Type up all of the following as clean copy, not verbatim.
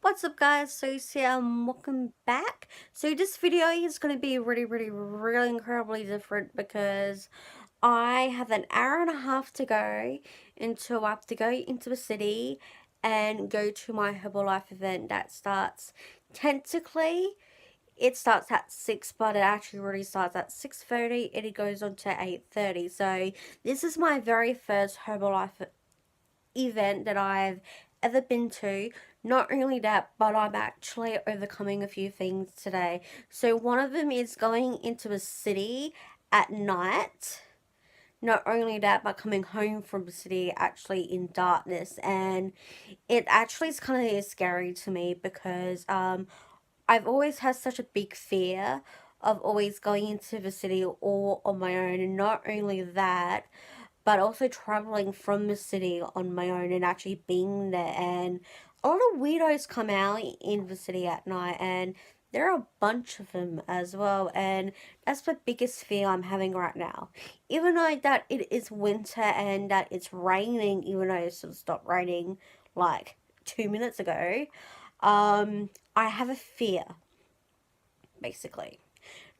What's up guys, Sophs here and welcome back. So this video is going to be really incredibly different because I have an hour and a half to go until I have to go into the city and go to my Herbalife event that starts, technically it starts at 6, but it actually really starts at 6:30 and it goes on to 8:30. So this is my very first Herbalife event that I've ever been to. Not only that, but I'm actually overcoming a few things today. So one of them is going into a city at night. Not only that, but coming home from the city actually in darkness, and it actually is kind of scary to me because I've always had such a big fear of always going into the city all on my own, and not only that, but also traveling from the city on my own and actually being there. And a lot of weirdos come out in the city at night, and there are a bunch of them as well. And that's the biggest fear I'm having right now. Even though that it is winter and that it's raining, even though it sort of stopped raining like 2 minutes ago, I have a fear, basically.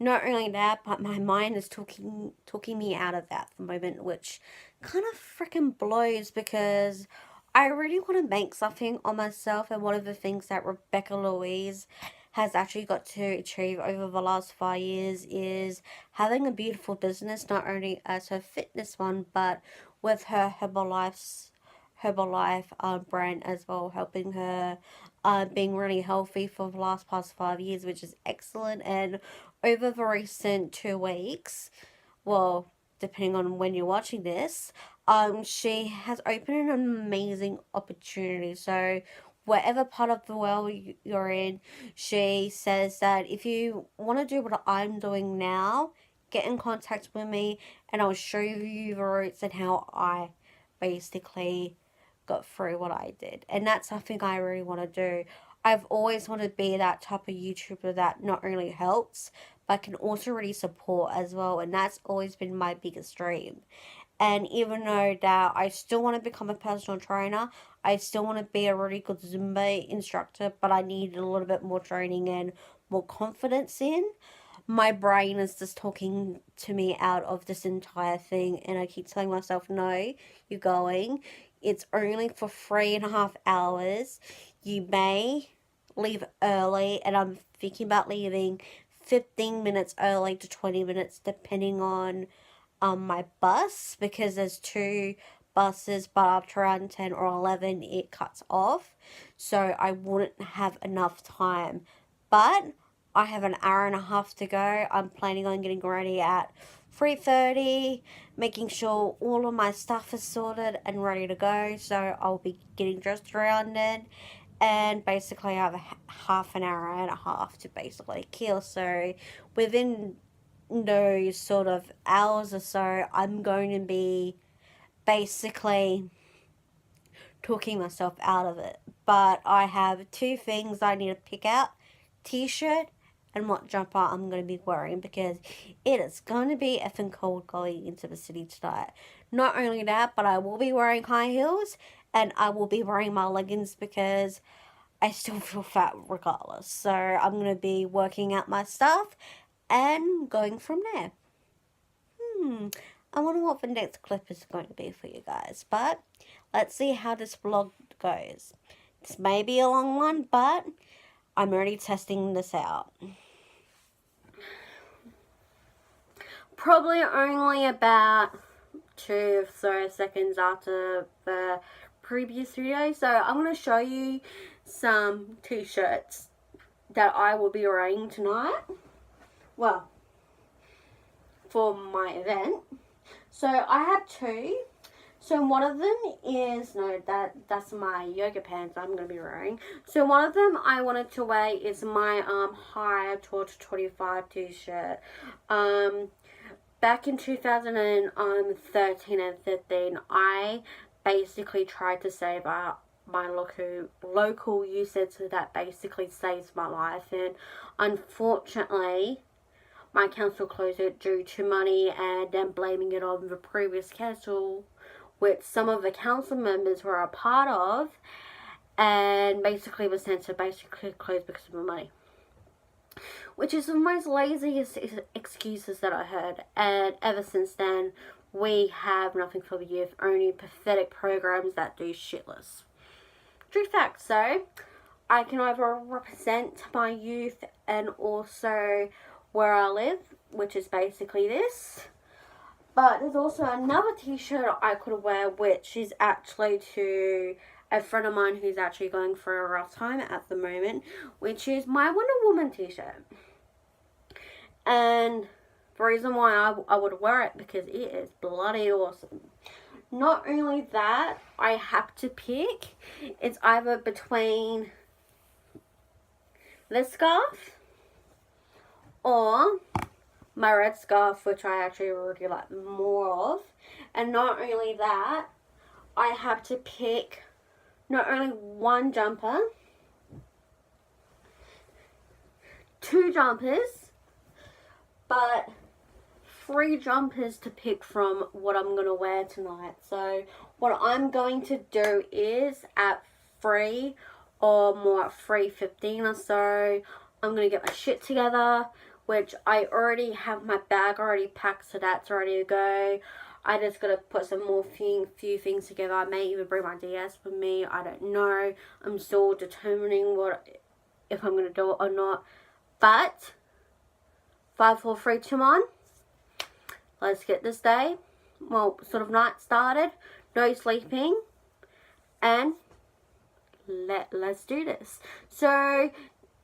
Not only that, but my mind is talking me out of that for the moment, which kind of freaking blows because I really want to make something on myself. And one of the things that Rebecca Louise has actually got to achieve over the last 5 years is having a beautiful business, not only as her fitness one, but with her Herbalife brand as well, helping her being really healthy for the past 5 years, which is excellent. And over the recent 2 weeks, well, depending on when you're watching this, she has opened an amazing opportunity. So whatever part of the world you're in, she says that if you want to do what I'm doing now, get in contact with me and I'll show you the routes and how I basically got through what I did. And that's something I really want to do. I've always wanted to be that type of YouTuber that not only helps, but can also really support as well. And that's always been my biggest dream. And even though that I still want to become a personal trainer, I still want to be a really good Zumba instructor, but I need a little bit more training and more confidence in. My brain is just talking to me out of this entire thing, and I keep telling myself, no, you're going. It's only for 3.5 hours. You may leave early, and I'm thinking about leaving 15 minutes early to 20 minutes, depending on my bus, because there's two buses, but after around 10 or 11 it cuts off, so I wouldn't have enough time. But I have an hour and a half to go. I'm planning on getting ready at 3:30, making sure all of my stuff is sorted and ready to go, so I'll be getting dressed around it. And basically I have half an hour and a half to basically kill, so within those sort of hours or so, I'm going to be basically talking myself out of it. But I have two things I need to pick out: t-shirt and what jumper I'm going to be wearing, because it is going to be effing cold going into the city tonight. Not only that, but I will be wearing high heels and I will be wearing my leggings because I still feel fat regardless. So I'm going to be working out my stuff and going from there. I wonder what the next clip is going to be for you guys, but let's see how this vlog goes. This may be a long one, but I'm already testing this out. Probably only about 2 or so seconds after the previous video, so I'm going to show you some t-shirts that I will be wearing tonight. Well, for my event. So I have two. So one of them is, no, that's my yoga pants I'm going to be wearing. So one of them I wanted to wear is my High Torch 25 t-shirt. Back in 2013 and 15, I basically tried to save up my local youth centre that basically saves my life, and unfortunately my council closed it due to money and then blaming it on the previous council, which some of the council members were a part of. and basically was sent to basically close because of my money. Which is the most laziest excuses that I heard. And ever since then, we have nothing for the youth, only pathetic programs that do shitless. True fact, so I can either represent my youth and also where I live, which is basically this. But there's also another t-shirt I could wear, which is actually to a friend of mine who's actually going through a rough time at the moment, which is my Wonder Woman t-shirt. And the reason why I would wear it, because it is bloody awesome. Not only that, I have to pick. It's either between this scarf or my red scarf, which I actually really like more of. And not only that, I have to pick not only one jumper, 2 jumpers, but 3 jumpers to pick from what I'm going to wear tonight. So what I'm going to do is at 3 or more at 3:15 or so, I'm going to get my shit together, which I already have my bag already packed, so that's ready to go. I just got to put some more few things together. I may even bring my DS with me. I don't know. I'm still determining if I'm going to do it or not. But 5, 4, 3, 2, 1. Let's get this day, well, sort of night started. No sleeping. And let's do this. So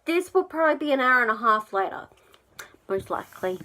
this will probably be an hour and a half later. Most likely.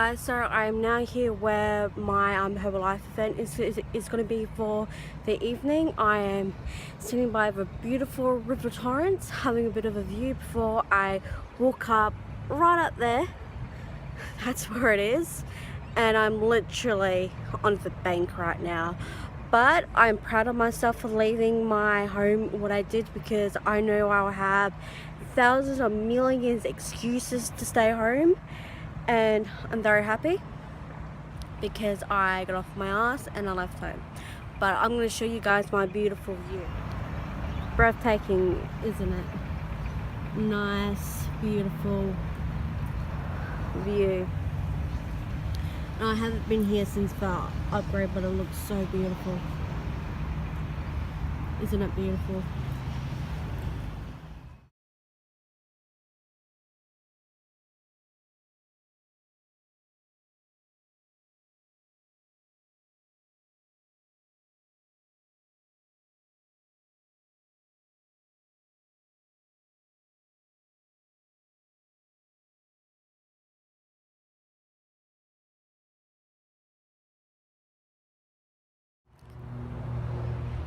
guys, so I'm now here where my Herbalife event is going to be for the evening. I am sitting by the beautiful River Torrens, having a bit of a view before I walk up right up there. That's where it is, and I'm literally on the bank right now. But I'm proud of myself for leaving my home what I did, because I know I'll have thousands or millions excuses to stay home. And I'm very happy because I got off my ass and I left home. But I'm going to show you guys my beautiful view. Breathtaking, isn't it? Nice, beautiful view. And I haven't been here since the upgrade, but it looks so beautiful. Isn't it beautiful?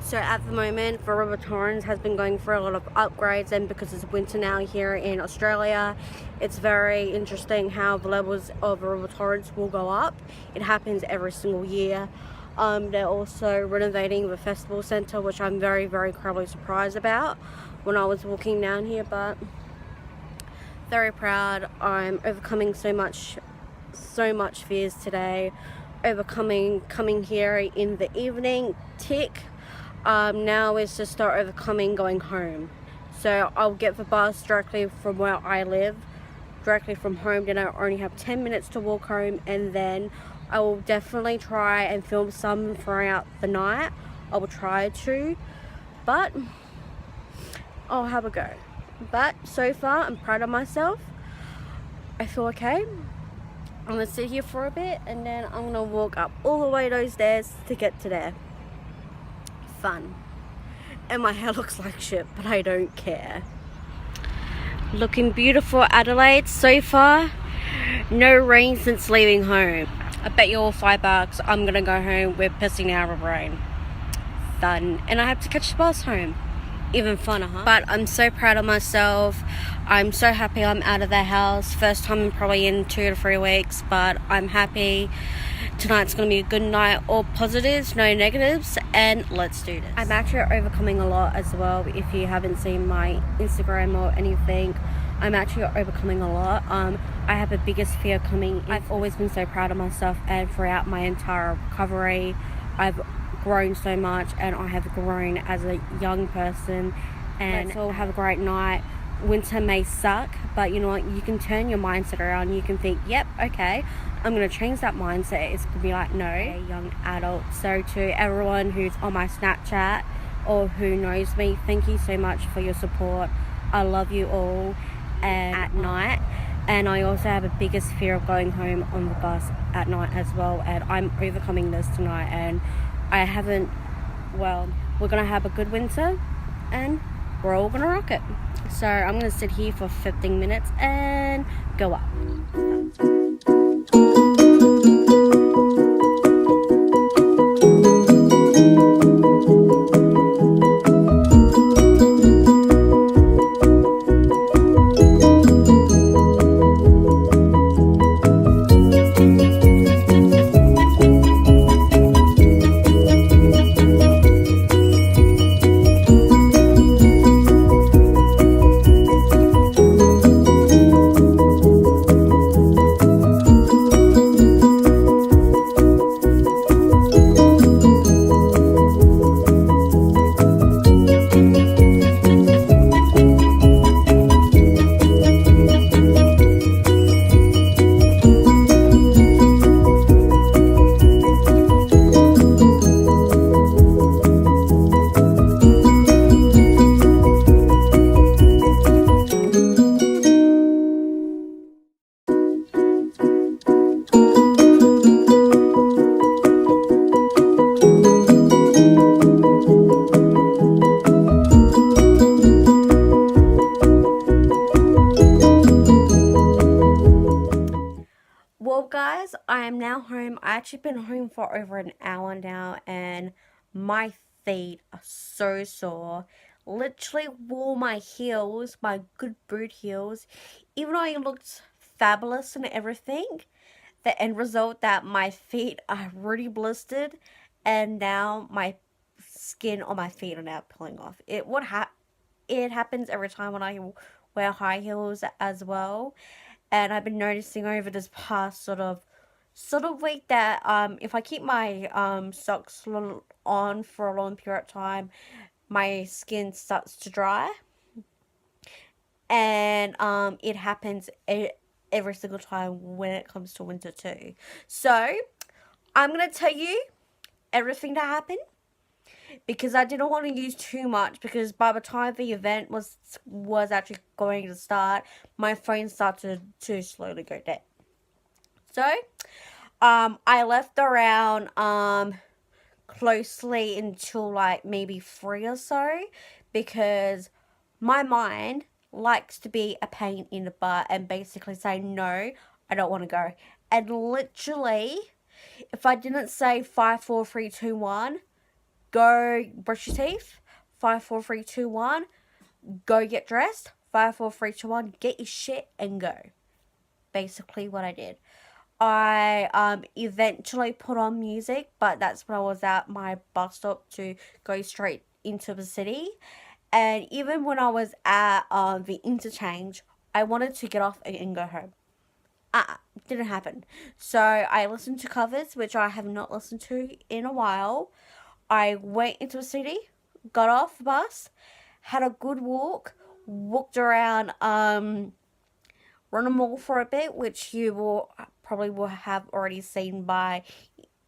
So at the moment, the River Torrens has been going through a lot of upgrades, and because it's winter now here in Australia, it's very interesting how the levels of the River Torrens will go up. It happens every single year. They're also renovating the festival centre, which I'm very, very incredibly surprised about when I was walking down here, but very proud. I'm overcoming so much fears today, coming here in the evening, tick. Now is to start overcoming going home. So I'll get the bus directly from where I live, directly from home. Then I only have 10 minutes to walk home, and then I will definitely try and film some throughout the night. I will try to, but I'll have a go. But so far, I'm proud of myself. I feel okay. I'm gonna sit here for a bit, and then I'm gonna walk up all the way those stairs to get to there. Fun. And my hair looks like shit, but I don't care. Looking beautiful, Adelaide, so far. No rain since leaving home. I bet you all $5 I'm gonna go home with pissing out of rain. Fun. And I have to catch the bus home. Even funner, huh? But I'm so proud of myself. I'm so happy I'm out of the house. First time in probably in 2 to 3 weeks, but I'm happy. Tonight's gonna be a good night. All positives, no negatives, and let's do this. I'm actually overcoming a lot as well. If you haven't seen my Instagram or anything, I'm actually overcoming a lot. I have a biggest fear coming. I've always been so proud of myself, and throughout my entire recovery, I've grown so much, and I have grown as a young person. And let's all have a great night. Winter may suck, but you know what, you can turn your mindset around. You can think, yep, okay, I'm going to change that mindset. It's going to be like, no, a young adult. So to everyone who's on my Snapchat or who knows me, thank you so much for your support. I love you all. And at night, and I also have a biggest fear of going home on the bus at night as well, and I'm overcoming this tonight. And I haven't, well, we're going to have a good winter, and we're all going to rock it. So I'm going to sit here for 15 minutes and go up. I'm now home. I actually been home for over an hour now, and my feet are so sore. Literally wore my heels, my good boot heels, even though I looked fabulous and everything. The end result that my feet are really blistered, and now my skin on my feet are now peeling off. It happens every time when I wear high heels as well, and I've been noticing over this past sort of week that if I keep my socks on for a long period of time, my skin starts to dry, and it happens every single time when it comes to winter too. So I'm gonna tell you everything that happened, because I didn't want to use too much, because by the time the event was actually going to start, my phone started to slowly go dead. So I left around closely until like maybe 3 or so, because my mind likes to be a pain in the butt and basically say no, I don't want to go. And literally, if I didn't say 5, 4, 3, 2, 1, go brush your teeth. 5, 4, 3, 2, 1, go get dressed. 5, 4, 3, 2, 1, get your shit and go. Basically what I did. I eventually put on music, but that's when I was at my bus stop to go straight into the city. And even when I was at the interchange, I wanted to get off and go home. Didn't happen. So I listened to covers, which I have not listened to in a while. I went into the city, got off the bus, had a good walked around Run a Mall for a bit, which you will probably have already seen by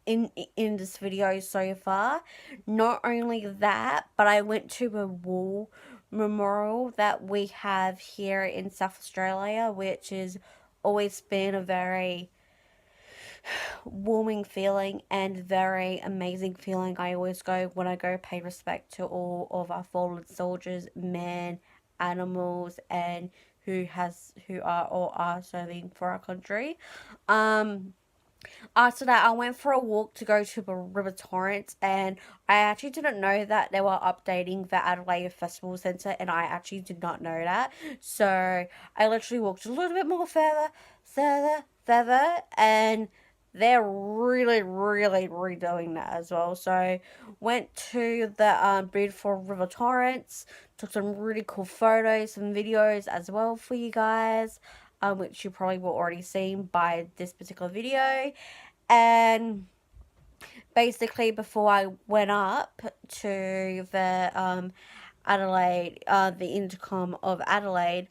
in this video so far. Not only that, but I went to a wall memorial that we have here in South Australia, which has always been a very warming feeling and very amazing feeling. I always go when I go pay respect to all of our fallen soldiers, men, animals, and who are serving for our country. After that, I went for a walk to go to the River Torrens, and I actually didn't know that they were updating the Adelaide Festival Centre, and I actually did not know that. So I literally walked a little bit more further, and they're really, really redoing that as well. So went to the beautiful River Torrens, took some really cool photos and videos as well for you guys, which you probably will already seen by this particular video. And basically, before I went up to the Adelaide, the intercom of Adelaide,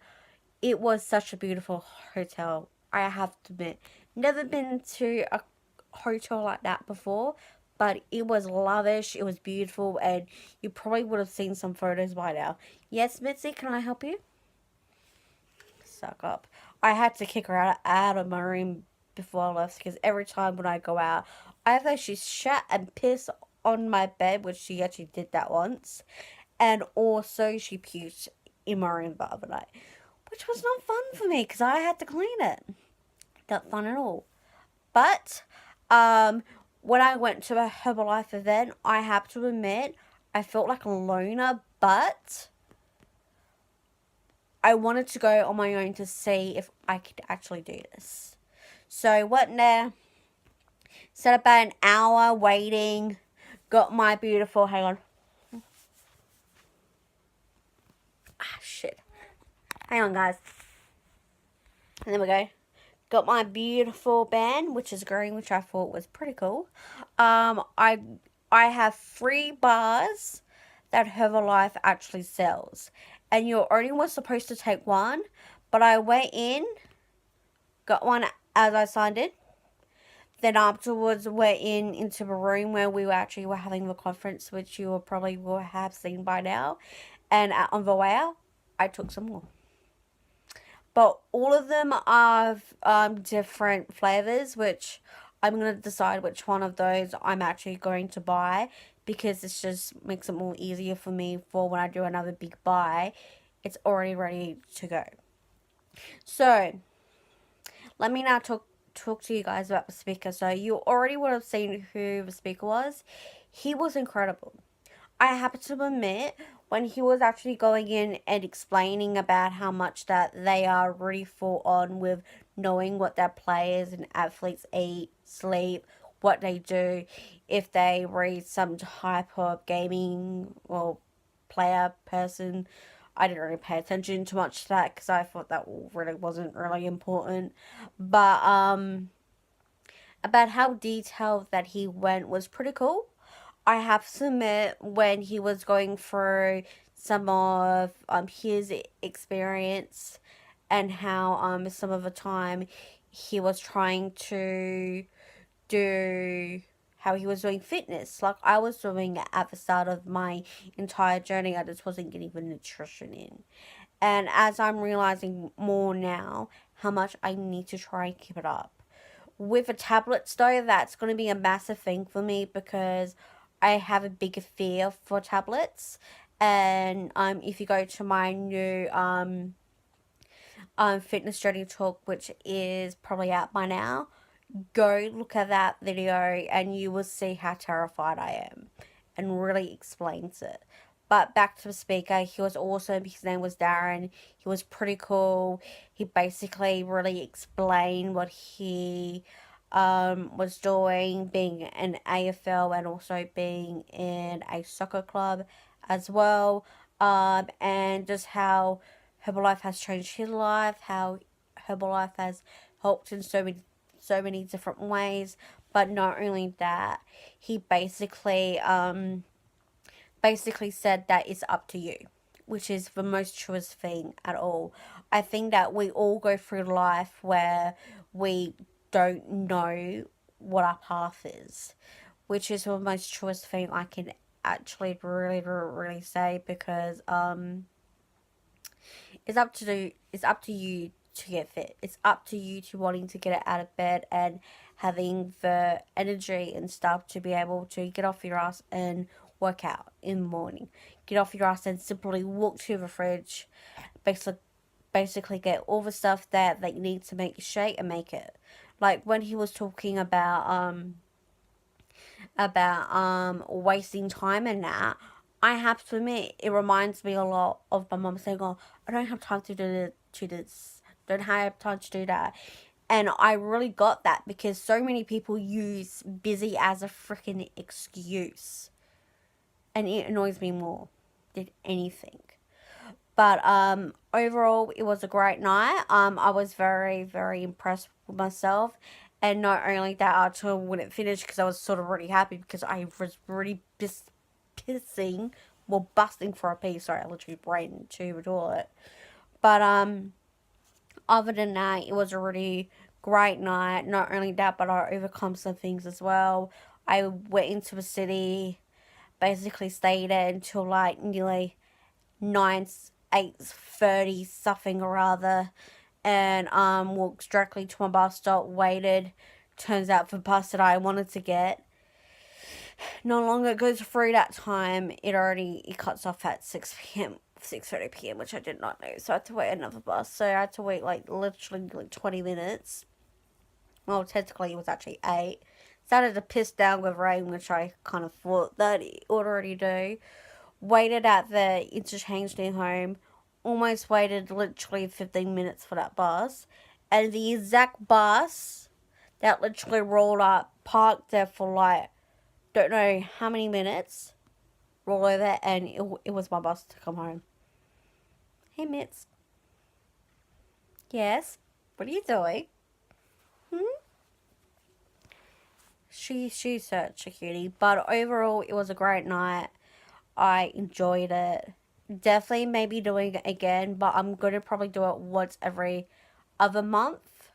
it was such a beautiful hotel. I have to admit, never been to a hotel like that before, but it was lavish, it was beautiful, and you probably would have seen some photos by now. Yes, Mitzi, can I help you? Suck up. I had to kick her out of my room before I left, because every time when I go out, either she shat and pissed on my bed, which she actually did that once, and also she puked in my room the other night, which was not fun for me because I had to clean it. Not fun at all. But when I went to a Herbalife event, I have to admit I felt like a loner, but I wanted to go on my own to see if I could actually do this. So went there, sat about an hour waiting, got my beautiful, hang on. Shit. Hang on, guys. And there we go. Got my beautiful band, which is green, which I thought was pretty cool. I have 3 bars that Herbalife actually sells, and you only was supposed to take one, but I went in, got one as I signed in. Then afterwards, went into the room where we were having the conference, which you will have seen by now. And on the way out, I took some more. But all of them are different flavors, which I'm going to decide which one of those I'm actually going to buy, because it just makes it more easier for me for when I do another big buy. It's already ready to go. So let me now talk to you guys about the speaker. So you already would have seen who the speaker was. He was incredible. I have to admit, when he was actually going in and explaining about how much that they are really full on with knowing what their players and athletes eat, sleep, what they do, if they read some type of gaming or player person. I didn't really pay attention too much to that because I thought that really wasn't really important. But about how detailed that he went was pretty cool. I have to admit, when he was going through some of his experience and how some of the time he was trying to do how he was doing fitness like I was doing at the start of my entire journey. I just wasn't getting the nutrition in. And as I'm realizing more now how much I need to try and keep it up. With the tablets though, that's going to be a massive thing for me because I have a bigger fear for tablets. And if you go to my new fitness journey talk, which is probably out by now, go look at that video and you will see how terrified I am and really explains it. But back to the speaker, he was awesome. His name was Darren. He was pretty cool. He basically really explained what he was doing, being an AFL and also being in a soccer club as well. And just how Herbalife has changed his life, how Herbalife has helped in so many different ways. But not only that, he basically said that it's up to you, which is the most truest thing at all. I think that we all go through life where we don't know what our path is, which is the most truest thing I can actually really say because it's up to you to get fit. It's up to you to wanting to get it out of bed and having the energy and stuff to be able to get off your ass and work out in the morning. Get off your ass and simply walk to the fridge, basically get all the stuff that you need to make a shake and make it. Like when he was talking about wasting time and that, I have to admit it reminds me a lot of my mum saying, "Oh, I don't have time to do this. Don't have time to do that." And I really got that because so many people use busy as a freaking excuse. And it annoys me more than anything. But overall, it was a great night. I was very, very impressed with myself. And not only that, I actually wouldn't finish because I was sort of really happy because I was really pissing, well, busting for a pee. Sorry, I literally ran to the toilet. But other than that, it was a really great night. Not only that, but I overcome some things as well. I went into the city, basically stayed there until like nearly 8:30 something or other, and walked directly to my bus stop, waited. Turns out the bus that I wanted to get no longer goes through that time. It cuts off at 6 p.m. 6:30 p.m., which I did not know. So I had to wait another bus. So I had to wait like literally like 20 minutes. Well, technically it was actually 8. Started to piss down with rain, which I kind of thought that it would already do. Waited at the interchange near home. Almost waited literally 15 minutes for that bus. And the exact bus that literally rolled up, parked there for like, don't know how many minutes, rolled over, and it was my bus to come home. Hey, Mitz. Yes? What are you doing? She's such a cutie. But overall, it was a great night. I enjoyed it. Definitely maybe doing it again, but I'm going to probably do it once every other month.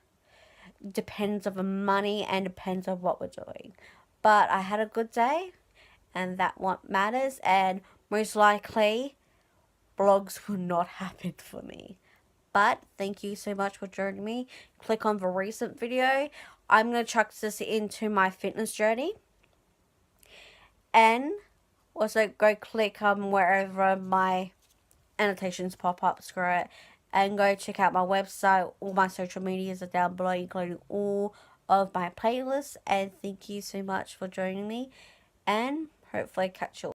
Depends on the money and depends on what we're doing. But I had a good day, and that what matters, and most likely, blogs will not happen for me. But thank you so much for joining me. Click on the recent video. I'm going to chuck this into my fitness journey. And also go click wherever my annotations pop up, screw it. and go check out my website. All my social medias are down below, including all of my playlists. And thank you so much for joining me, and hopefully catch you